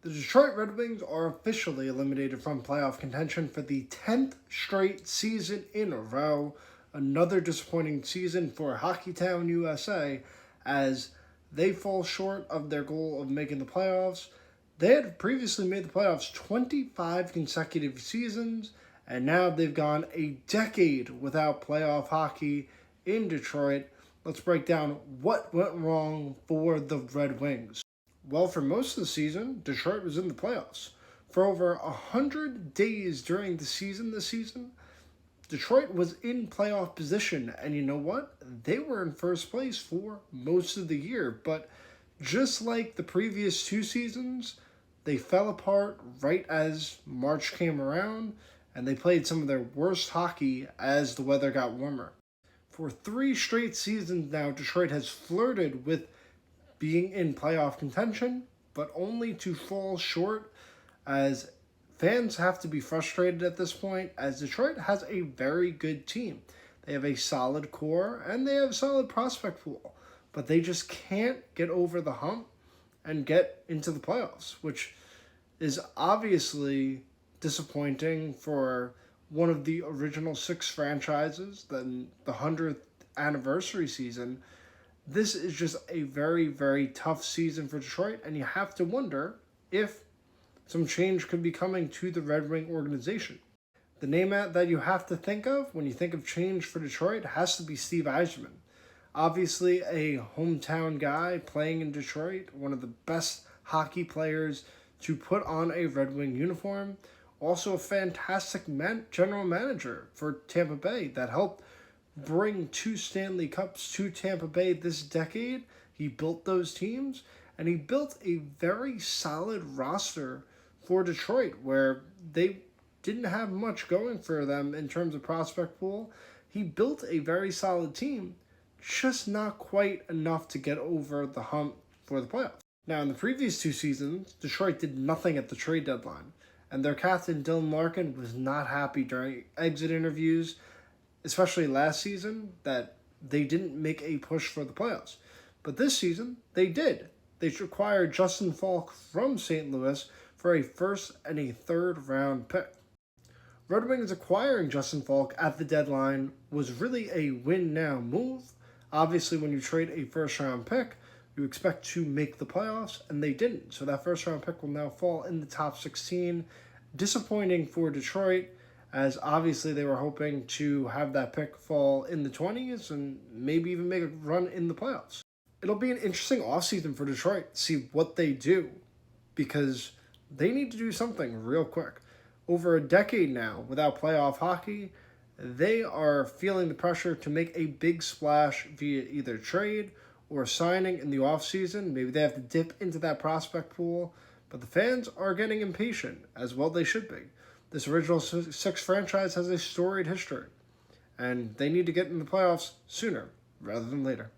The Detroit Red Wings are officially eliminated from playoff contention for the 10th straight season in a row. Another disappointing season for Hockeytown, USA, as they fall short of their goal of making the playoffs. They had previously made the playoffs 25 consecutive seasons, and now they've gone a decade without playoff hockey in Detroit. Let's break down what went wrong for the Red Wings. Well, for most of the season, Detroit was in the playoffs. For over 100 days during the season this season, Detroit was in playoff position. And you know what? They were in first place for most of the year. But just like the previous two seasons, they fell apart right as March came around, and they played some of their worst hockey as the weather got warmer. For 3 straight seasons now, Detroit has flirted with being in playoff contention, but only to fall short, as fans have to be frustrated at this point, as Detroit has a very good team. They have a solid core, and they have a solid prospect pool, but they just can't get over the hump and get into the playoffs, which is obviously disappointing for one of the original 6 franchises. Then the 100th anniversary season, this is just a very, very tough season for Detroit, and you have to wonder if some change could be coming to the Red Wing organization. The name that you have to think of when you think of change for Detroit has to be Steve Yzerman. Obviously, a hometown guy playing in Detroit, one of the best hockey players to put on a Red Wing uniform. Also a fantastic general manager for Tampa Bay that helped bring 2 Stanley Cups to Tampa Bay this decade. He built those teams, and he built a very solid roster for Detroit where they didn't have much going for them in terms of prospect pool. He built a very solid team, just not quite enough to get over the hump for the playoffs. Now, in the previous 2 seasons, Detroit did nothing at the trade deadline, and their captain Dylan Larkin was not happy during exit interviews, especially last season, that they didn't make a push for the playoffs. But this season, they did. They acquired Justin Falk from St. Louis for a 1st and a 3rd round pick. Red Wings acquiring Justin Falk at the deadline was really a win-now move. Obviously, when you trade a 1st round pick, you expect to make the playoffs, and they didn't. So that 1st round pick will now fall in the top 16. Disappointing for Detroit, as obviously they were hoping to have that pick fall in the 20s and maybe even make a run in the playoffs. It'll be an interesting offseason for Detroit to see what they do, because they need to do something real quick. Over a decade now without playoff hockey, they are feeling the pressure to make a big splash via either trade or signing in the offseason. Maybe they have to dip into that prospect pool, but the fans are getting impatient, as well they should be. This original 6 franchise has a storied history, and they need to get in the playoffs sooner rather than later.